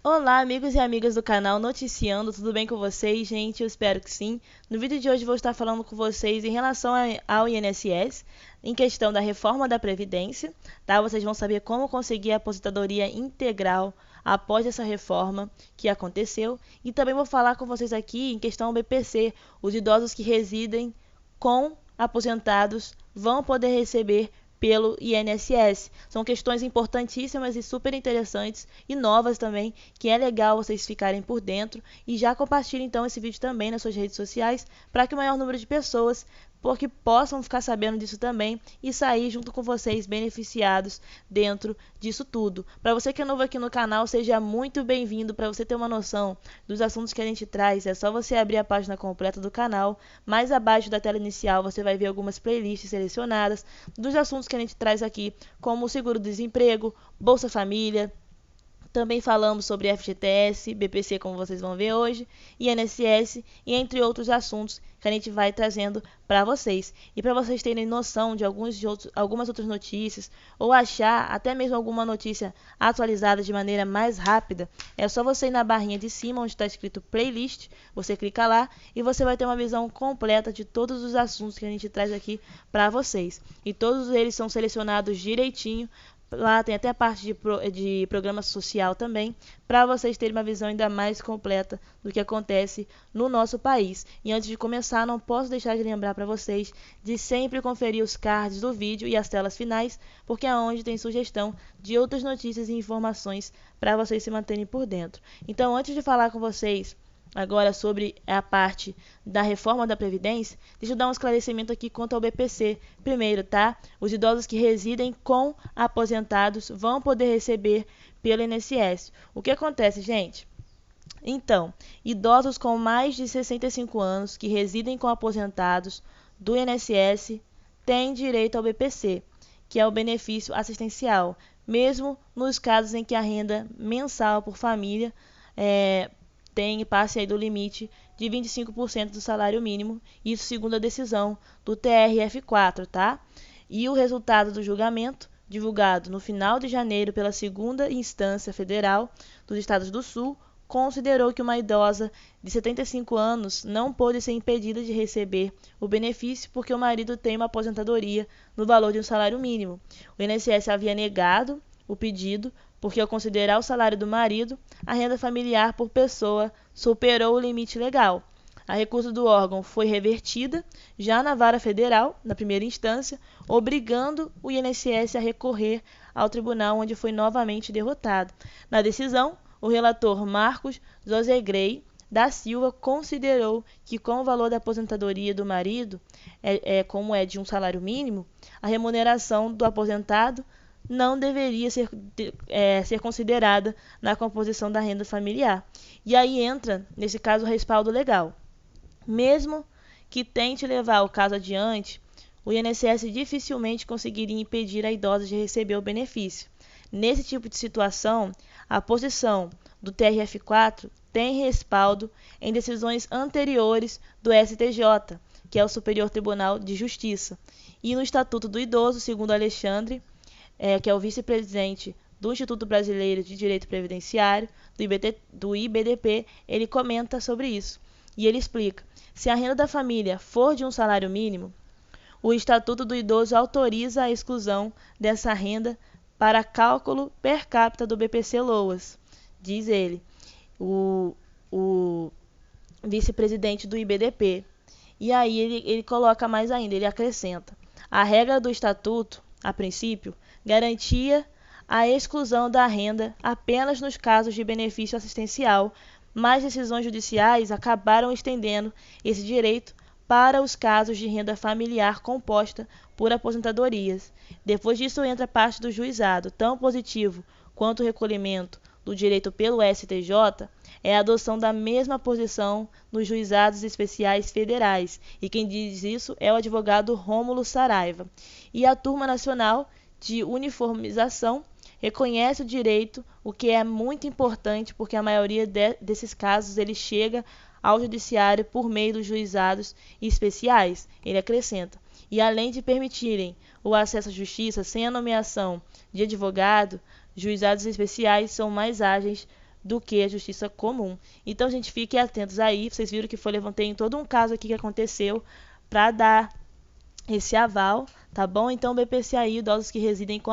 Olá, amigos e amigas do canal Noticiando, tudo bem com vocês, gente? Eu espero que sim. No vídeo de hoje vou estar falando com vocês em relação ao INSS, em questão da reforma da Previdência, tá? Vocês vão saber como conseguir a aposentadoria integral após essa reforma que aconteceu. E também vou falar com vocês aqui em questão ao BPC, os idosos que residem com aposentados vão poder receber pelo INSS. São questões importantíssimas e super interessantes e novas também, que é legal vocês ficarem por dentro. E já compartilhem então esse vídeo também nas suas redes sociais para que o maior número de pessoas porque possam ficar sabendo disso também e sair junto com vocês beneficiados dentro disso tudo. Para você que é novo aqui no canal, seja muito bem-vindo. Para você ter uma noção dos assuntos que a gente traz, é só você abrir a página completa do canal. Mais abaixo da tela inicial você vai ver algumas playlists selecionadas dos assuntos que a gente traz aqui, como o seguro-desemprego, Bolsa Família. Também falamos sobre FGTS, BPC, como vocês vão ver hoje, INSS e entre outros assuntos que a gente vai trazendo para vocês. E para vocês terem noção de algumas outras notícias ou achar até mesmo alguma notícia atualizada de maneira mais rápida, é só você ir na barrinha de cima onde está escrito playlist, você clica lá e você vai ter uma visão completa de todos os assuntos que a gente traz aqui para vocês. E todos eles são selecionados direitinho. Lá tem até a parte de programa social também, para vocês terem uma visão ainda mais completa do que acontece no nosso país. E antes de começar, não posso deixar de lembrar para vocês de sempre conferir os cards do vídeo e as telas finais, porque é onde tem sugestão de outras notícias e informações para vocês se manterem por dentro. Então, antes de falar com vocês agora sobre a parte da reforma da Previdência, deixa eu dar um esclarecimento aqui quanto ao BPC. Primeiro, tá? Os idosos que residem com aposentados vão poder receber pelo INSS. O que acontece, gente? Então, idosos com mais de 65 anos que residem com aposentados do INSS têm direito ao BPC, que é o benefício assistencial, mesmo nos casos em que a renda mensal por família passe aí do limite de 25% do salário mínimo, isso segundo a decisão do TRF4, tá? E o resultado do julgamento, divulgado no final de janeiro pela segunda instância federal dos Estados do Sul, considerou que uma idosa de 75 anos não pôde ser impedida de receber o benefício porque o marido tem uma aposentadoria no valor de um salário mínimo. O INSS havia negado o pedido porque, ao considerar o salário do marido, a renda familiar por pessoa superou o limite legal. A recusa do órgão foi revertida já na Vara Federal, na primeira instância, obrigando o INSS a recorrer ao tribunal, onde foi novamente derrotado. Na decisão, o relator Marcos Josegrey da Silva considerou que, com o valor da aposentadoria do marido, como é de um salário mínimo, a remuneração do aposentado não deveria ser considerada na composição da renda familiar. E aí entra, nesse caso, o respaldo legal. Mesmo que tente levar o caso adiante, o INSS dificilmente conseguiria impedir a idosa de receber o benefício. Nesse tipo de situação, a posição do TRF4 tem respaldo em decisões anteriores do STJ, que é o Superior Tribunal de Justiça, e no Estatuto do Idoso, segundo Alexandre, que é o vice-presidente do Instituto Brasileiro de Direito Previdenciário, do IBDP, ele comenta sobre isso. E ele explica: se a renda da família for de um salário mínimo, o Estatuto do Idoso autoriza a exclusão dessa renda para cálculo per capita do BPC-Loas, diz ele, o vice-presidente do IBDP. E aí ele coloca mais ainda, ele acrescenta: a regra do Estatuto, a princípio, garantia a exclusão da renda apenas nos casos de benefício assistencial, mas decisões judiciais acabaram estendendo esse direito para os casos de renda familiar composta por aposentadorias. Depois disso entra a parte do juizado. Tão positivo quanto o recolhimento do direito pelo STJ é a adoção da mesma posição nos juizados especiais federais, e quem diz isso é o advogado Rômulo Saraiva. E a Turma Nacional de Uniformização reconhece o direito, o que é muito importante porque a maioria desses casos ele chega ao judiciário por meio dos juizados especiais. Ele acrescenta: e além de permitirem o acesso à justiça sem a nomeação de advogado, juizados especiais são mais ágeis do que a justiça comum. Então, gente, fiquem atentos aí. Vocês viram que levantei todo um caso aqui que aconteceu para dar esse aval, tá bom? Então, o BPC-aí, idosos que residem com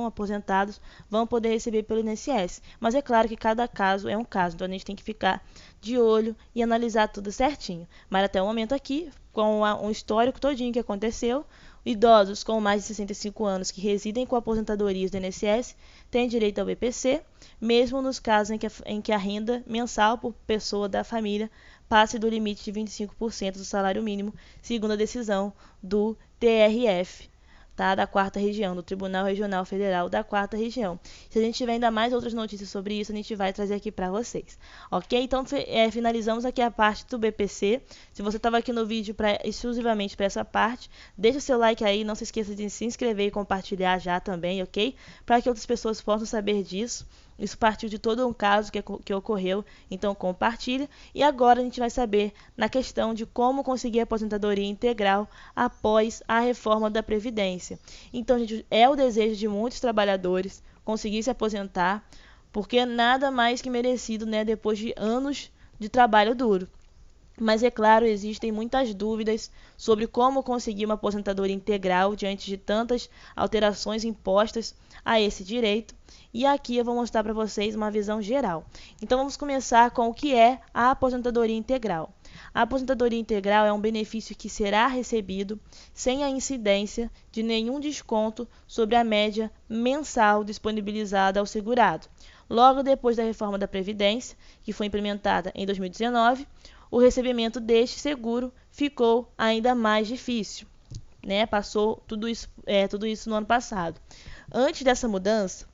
aposentados vão poder receber pelo INSS. Mas é claro que cada caso é um caso, então a gente tem que ficar de olho e analisar tudo certinho. Mas até o momento aqui, com um histórico todinho que aconteceu, idosos com mais de 65 anos que residem com aposentadorias do INSS têm direito ao BPC, mesmo nos casos em que a renda mensal por pessoa da família passe do limite de 25% do salário mínimo, segundo a decisão do TRF, tá? Da 4ª Região, do Tribunal Regional Federal da 4ª Região. Se a gente tiver ainda mais outras notícias sobre isso, a gente vai trazer aqui para vocês. Ok? Então, finalizamos aqui a parte do BPC. Se você estava aqui no vídeo exclusivamente para essa parte, deixa o seu like aí, não se esqueça de se inscrever e compartilhar já também, ok? Para que outras pessoas possam saber disso. Isso partiu de todo um caso que ocorreu, então compartilha. E agora a gente vai saber na questão de como conseguir a aposentadoria integral após a reforma da Previdência. Então, gente, é o desejo de muitos trabalhadores conseguir se aposentar, porque nada mais que merecido, né, depois de anos de trabalho duro. Mas, é claro, existem muitas dúvidas sobre como conseguir uma aposentadoria integral diante de tantas alterações impostas a esse direito. E aqui eu vou mostrar para vocês uma visão geral. Então, vamos começar com o que é a aposentadoria integral. A aposentadoria integral é um benefício que será recebido sem a incidência de nenhum desconto sobre a média mensal disponibilizada ao segurado. Logo depois da reforma da Previdência, que foi implementada em 2019, o recebimento deste seguro ficou ainda mais difícil, né? Passou tudo isso no ano passado. Antes dessa mudança,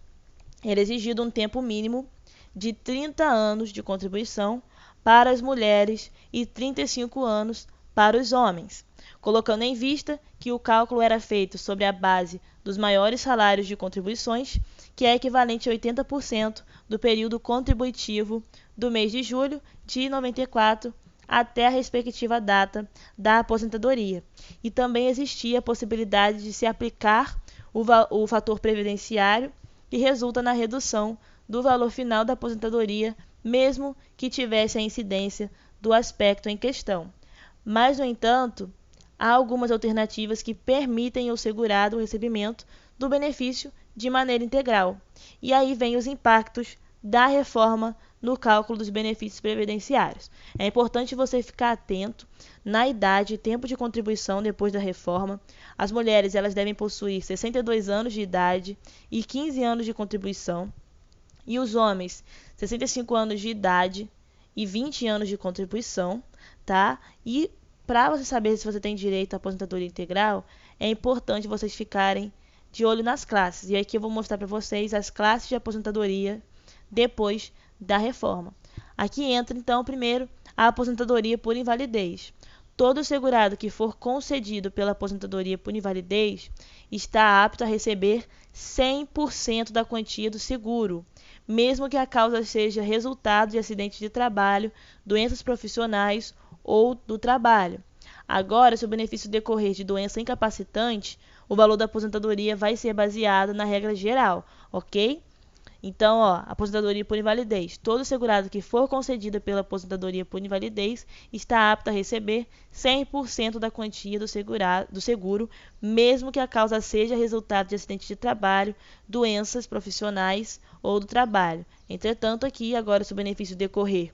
era exigido um tempo mínimo de 30 anos de contribuição para as mulheres e 35 anos para os homens, colocando em vista que o cálculo era feito sobre a base dos maiores salários de contribuições, que é equivalente a 80% do período contributivo do mês de julho de 94 até a respectiva data da aposentadoria. E também existia a possibilidade de se aplicar o fator previdenciário, que resulta na redução do valor final da aposentadoria, mesmo que tivesse a incidência do aspecto em questão. Mas, no entanto, há algumas alternativas que permitem ao segurado o recebimento do benefício de maneira integral. E aí vem os impactos da reforma no cálculo dos benefícios previdenciários. É importante você ficar atento na idade e tempo de contribuição depois da reforma. As mulheres elas devem possuir 62 anos de idade e 15 anos de contribuição. E os homens, 65 anos de idade e 20 anos de contribuição, tá? E para você saber se você tem direito à aposentadoria integral, é importante vocês ficarem de olho nas classes. E aqui eu vou mostrar para vocês as classes de aposentadoria depois da reforma. Aqui entra, então, primeiro, a aposentadoria por invalidez. Todo segurado que for concedido pela aposentadoria por invalidez está apto a receber 100% da quantia do seguro, mesmo que a causa seja resultado de acidente de trabalho, doenças profissionais ou do trabalho. Agora, se o benefício decorrer de doença incapacitante, o valor da aposentadoria vai ser baseado na regra geral, ok? Então, aposentadoria por invalidez. Todo segurado que for concedida pela aposentadoria por invalidez está apto a receber 100% da quantia do seguro, mesmo que a causa seja resultado de acidente de trabalho, doenças profissionais ou do trabalho. Entretanto, aqui, agora, se o benefício decorrer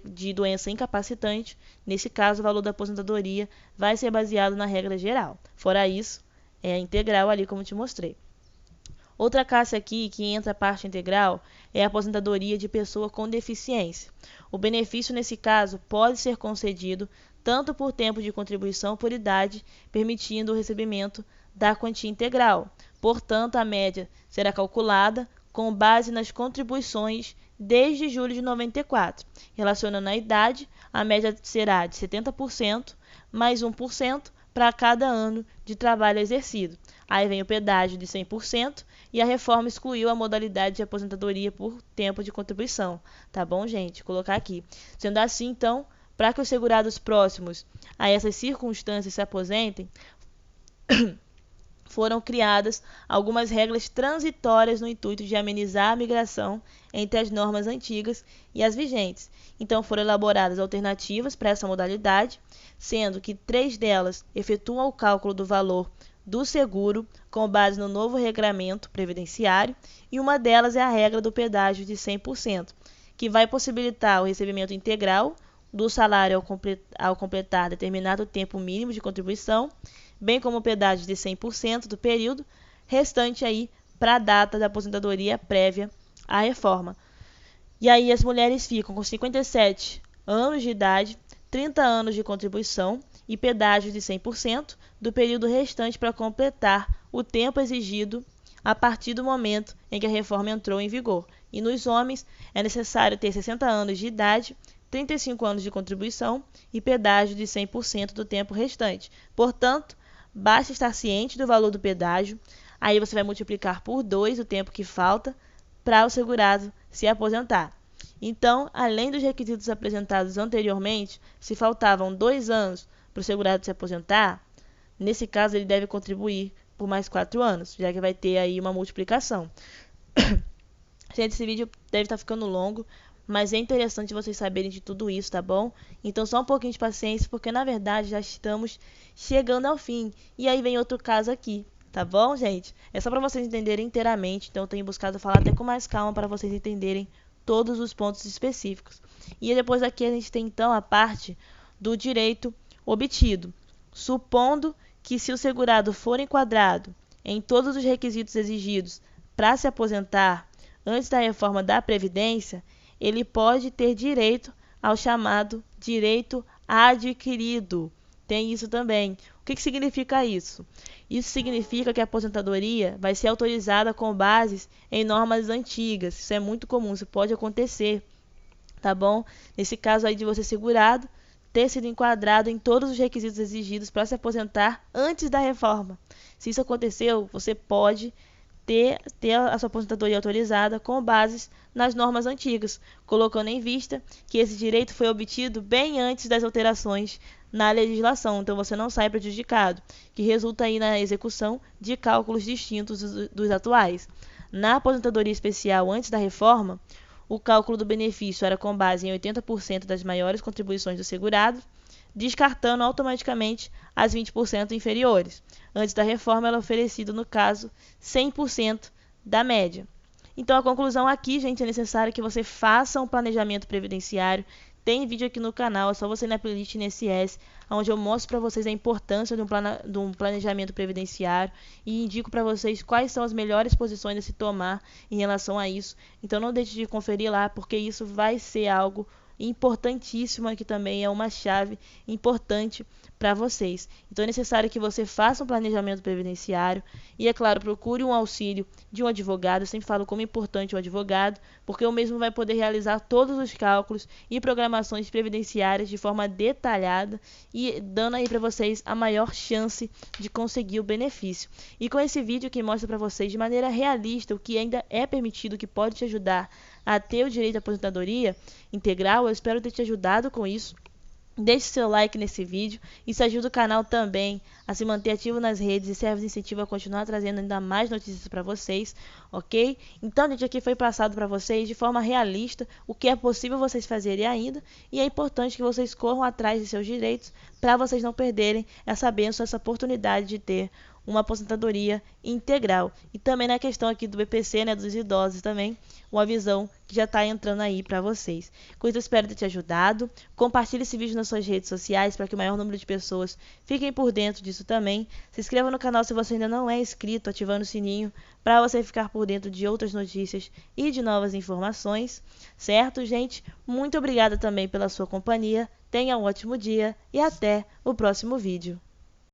de doença incapacitante, nesse caso, o valor da aposentadoria vai ser baseado na regra geral. Fora isso, é integral ali, como te mostrei. Outra classe aqui que entra a parte integral é a aposentadoria de pessoa com deficiência. O benefício nesse caso pode ser concedido tanto por tempo de contribuição por idade, permitindo o recebimento da quantia integral. Portanto, a média será calculada com base nas contribuições desde julho de 94. Relacionando a idade, a média será de 70% mais 1% para cada ano de trabalho exercido. Aí vem o pedágio de 100% e a reforma excluiu a modalidade de aposentadoria por tempo de contribuição. Tá bom, gente? Vou colocar aqui. Sendo assim, então, para que os segurados próximos a essas circunstâncias se aposentem, foram criadas algumas regras transitórias no intuito de amenizar a migração entre as normas antigas e as vigentes. Então, foram elaboradas alternativas para essa modalidade, sendo que 3 delas efetuam o cálculo do valor do seguro com base no novo regramento previdenciário, e uma delas é a regra do pedágio de 100%, que vai possibilitar o recebimento integral do salário ao completar determinado tempo mínimo de contribuição, bem como o pedágio de 100% do período restante aí para a data da aposentadoria prévia à reforma. E aí as mulheres ficam com 57 anos de idade, 30 anos de contribuição e pedágio de 100% do período restante para completar o tempo exigido a partir do momento em que a reforma entrou em vigor. E nos homens é necessário ter 60 anos de idade, 35 anos de contribuição e pedágio de 100% do tempo restante. Portanto, basta estar ciente do valor do pedágio, aí você vai multiplicar por 2 o tempo que falta para o segurado se aposentar. Então, além dos requisitos apresentados anteriormente, se faltavam 2 anos para o segurado se aposentar, nesse caso ele deve contribuir por mais 4 anos, já que vai ter aí uma multiplicação. Gente, esse vídeo deve estar ficando longo, mas é interessante vocês saberem de tudo isso, tá bom? Então só um pouquinho de paciência, porque na verdade já estamos chegando ao fim. E aí vem outro caso aqui, tá bom, gente? É só para vocês entenderem inteiramente, então eu tenho buscado falar até com mais calma para vocês entenderem todos os pontos específicos. E depois aqui a gente tem então a parte do direito obtido. Supondo que se o segurado for enquadrado em todos os requisitos exigidos para se aposentar antes da reforma da Previdência, ele pode ter direito ao chamado direito adquirido. Tem isso também. O que significa isso? Isso significa que a aposentadoria vai ser autorizada com bases em normas antigas. Isso é muito comum, isso pode acontecer, tá bom? Nesse caso aí de você segurado, ter sido enquadrado em todos os requisitos exigidos para se aposentar antes da reforma. Se isso aconteceu, você pode ter a sua aposentadoria autorizada com bases nas normas antigas, colocando em vista que esse direito foi obtido bem antes das alterações na legislação, então você não sai prejudicado, que resulta aí na execução de cálculos distintos dos atuais. Na aposentadoria especial antes da reforma, o cálculo do benefício era com base em 80% das maiores contribuições do segurado, descartando automaticamente as 20% inferiores. Antes da reforma, era oferecido, no caso, 100% da média. Então, a conclusão aqui, gente, é necessário que você faça um planejamento previdenciário. Tem vídeo aqui no canal, é só você ir na playlist INSS, onde eu mostro para vocês a importância de um planejamento previdenciário e indico para vocês quais são as melhores posições a se tomar em relação a isso. Então, não deixe de conferir lá, porque isso vai ser algo importantíssimo, que também é uma chave importante para vocês. Então é necessário que você faça um planejamento previdenciário e, é claro, procure um auxílio de um advogado. Eu sempre falo como é importante o advogado, porque o mesmo vai poder realizar todos os cálculos e programações previdenciárias de forma detalhada e dando aí para vocês a maior chance de conseguir o benefício. E com esse vídeo que mostra para vocês de maneira realista o que ainda é permitido, que pode te ajudar a ter o direito à aposentadoria integral, eu espero ter te ajudado com isso. Deixe seu like nesse vídeo, isso ajuda o canal também a se manter ativo nas redes e serve de incentivo a continuar trazendo ainda mais notícias para vocês, ok? Então, gente, aqui foi passado para vocês de forma realista o que é possível vocês fazerem ainda, e é importante que vocês corram atrás de seus direitos para vocês não perderem essa bênção, essa oportunidade de ter uma aposentadoria integral. E também na questão aqui do BPC, né, dos idosos também, uma visão que já está entrando aí para vocês. Com isso, eu espero ter te ajudado. Compartilhe esse vídeo nas suas redes sociais para que o maior número de pessoas fiquem por dentro disso também. Se inscreva no canal se você ainda não é inscrito, ativando o sininho para você ficar por dentro de outras notícias e de novas informações. Certo, gente? Muito obrigada também pela sua companhia. Tenha um ótimo dia e até o próximo vídeo.